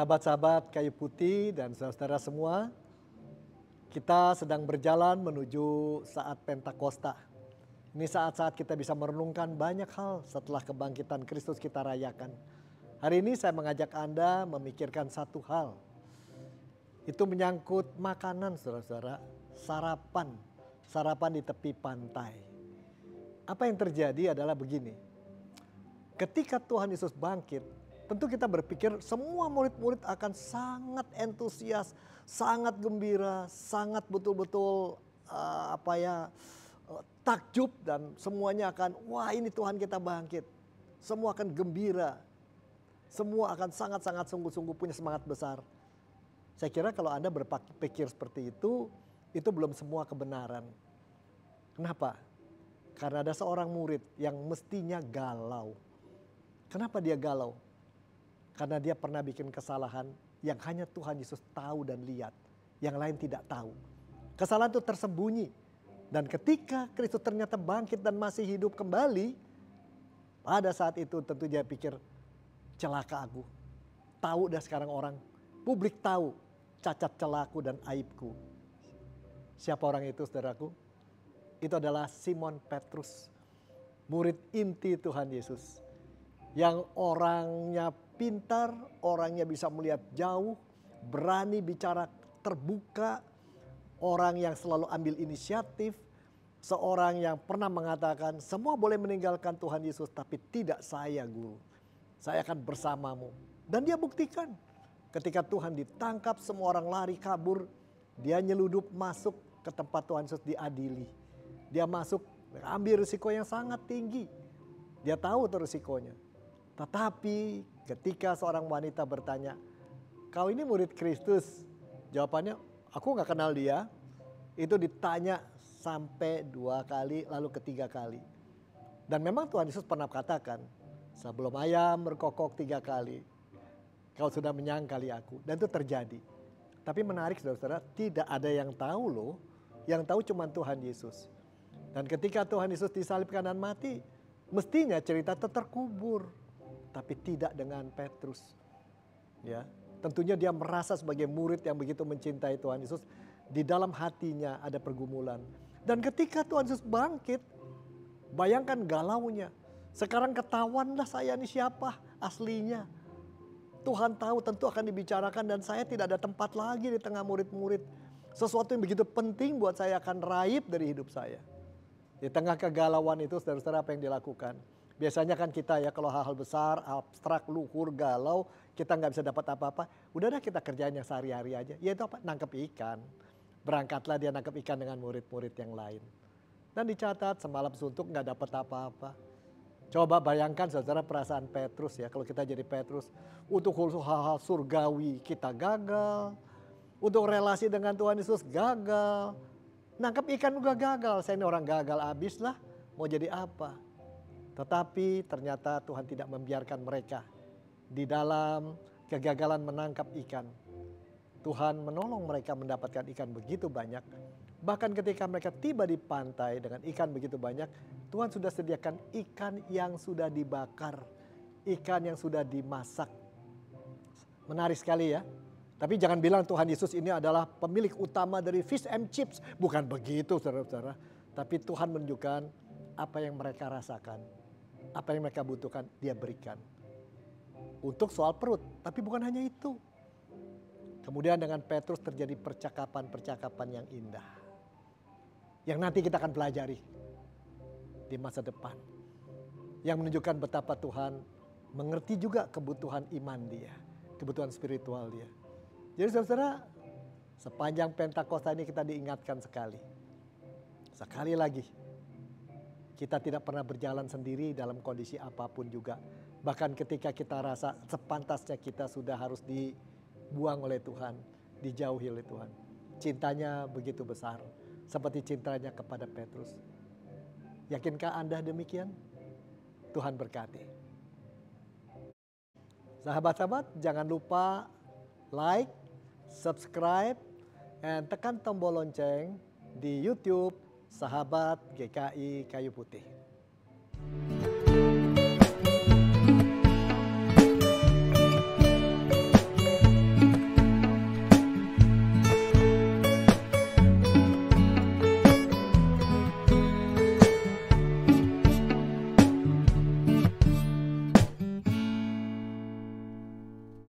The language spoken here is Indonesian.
Sahabat-sahabat kayu putih dan saudara-saudara semua, kita sedang berjalan menuju saat Pentakosta. Ini saat-saat kita bisa merenungkan banyak hal setelah kebangkitan Kristus kita rayakan. Hari ini saya mengajak Anda memikirkan satu hal. Itu menyangkut makanan saudara-saudara, sarapan. Sarapan di tepi pantai. Apa yang terjadi adalah begini. Ketika Tuhan Yesus bangkit, tentu kita berpikir semua murid-murid akan sangat antusias, sangat gembira, sangat betul-betul takjub dan semuanya akan wah ini Tuhan kita bangkit. Semua akan gembira. Semua akan sangat-sangat sungguh-sungguh punya semangat besar. Saya kira kalau Anda berpikir seperti itu belum semua kebenaran. Kenapa? Karena ada seorang murid yang mestinya galau. Kenapa dia galau? Karena dia pernah bikin kesalahan yang hanya Tuhan Yesus tahu dan lihat. Yang lain tidak tahu. Kesalahan itu tersembunyi. Dan ketika Kristus ternyata bangkit dan masih hidup kembali. Pada saat itu tentu dia pikir celaka aku. Tahu dah sekarang orang. Publik tahu cacat celaku dan aibku. Siapa orang itu saudaraku? Itu adalah Simon Petrus. Murid inti Tuhan Yesus. Yang orangnya pintar, orangnya bisa melihat jauh, berani bicara terbuka, orang yang selalu ambil inisiatif, seorang yang pernah mengatakan semua boleh meninggalkan Tuhan Yesus tapi tidak saya guru. Saya akan bersamamu. Dan dia buktikan ketika Tuhan ditangkap semua orang lari kabur, dia nyeludup masuk ke tempat Tuhan Yesus diadili. Dia masuk ambil risiko yang sangat tinggi. Dia tahu itu risikonya. Tetapi ketika seorang wanita bertanya, kau ini murid Kristus? Jawabannya, aku gak kenal dia. Itu ditanya sampai 2 kali lalu ketiga kali. Dan memang Tuhan Yesus pernah katakan, sebelum ayam berkokok 3 kali, kau sudah menyangkali aku. Dan itu terjadi. Tapi menarik saudara-saudara, tidak ada yang tahu loh. Yang tahu cuma Tuhan Yesus. Dan ketika Tuhan Yesus disalibkan dan mati, mestinya cerita itu terkubur. Tapi tidak dengan Petrus. Ya, tentunya dia merasa sebagai murid yang begitu mencintai Tuhan Yesus. Di dalam hatinya ada pergumulan. Dan ketika Tuhan Yesus bangkit, bayangkan galaunya. Sekarang ketahuanlah saya ini siapa aslinya. Tuhan tahu tentu akan dibicarakan dan saya tidak ada tempat lagi di tengah murid-murid. Sesuatu yang begitu penting buat saya akan raib dari hidup saya. Di tengah kegalauan itu saudara-saudara apa yang dilakukan? Biasanya kan kita ya kalau hal-hal besar, abstrak, luhur, galau, kita nggak bisa dapat apa-apa. Udah dah kita kerjain yang sehari-hari aja. Ya itu apa? Nangkep ikan. Berangkatlah dia nangkep ikan dengan murid-murid yang lain. Dan dicatat semalam suntuk nggak dapat apa-apa. Coba bayangkan saudara perasaan Petrus ya. Kalau kita jadi Petrus, untuk hal-hal surgawi kita gagal. Untuk relasi dengan Tuhan Yesus gagal. Nangkep ikan juga gagal. Saya ini orang gagal abis lah. Mau jadi apa? Tetapi ternyata Tuhan tidak membiarkan mereka di dalam kegagalan menangkap ikan. Tuhan menolong mereka mendapatkan ikan begitu banyak. Bahkan ketika mereka tiba di pantai dengan ikan begitu banyak, Tuhan sudah sediakan ikan yang sudah dibakar, ikan yang sudah dimasak. Menarik sekali ya. Tapi jangan bilang Tuhan Yesus ini adalah pemilik utama dari fish and chips. Bukan begitu saudara-saudara. Tapi Tuhan menunjukkan apa yang mereka rasakan. Apa yang mereka butuhkan dia berikan. Untuk soal perut, tapi bukan hanya itu. Kemudian dengan Petrus terjadi percakapan-percakapan yang indah. Yang nanti kita akan pelajari di masa depan. Yang menunjukkan betapa Tuhan mengerti juga kebutuhan iman dia. Kebutuhan spiritual dia. Jadi saudara, sepanjang Pentakosta ini kita diingatkan sekali. Sekali lagi. Kita tidak pernah berjalan sendiri dalam kondisi apapun juga. Bahkan ketika kita rasa sepantasnya kita sudah harus dibuang oleh Tuhan. Dijauhi oleh Tuhan. Cintanya begitu besar. Seperti cintanya kepada Petrus. Yakinkah Anda demikian? Tuhan berkati. Sahabat-sahabat jangan lupa like, subscribe, dan tekan tombol lonceng di YouTube Sahabat GKI Kayu Putih.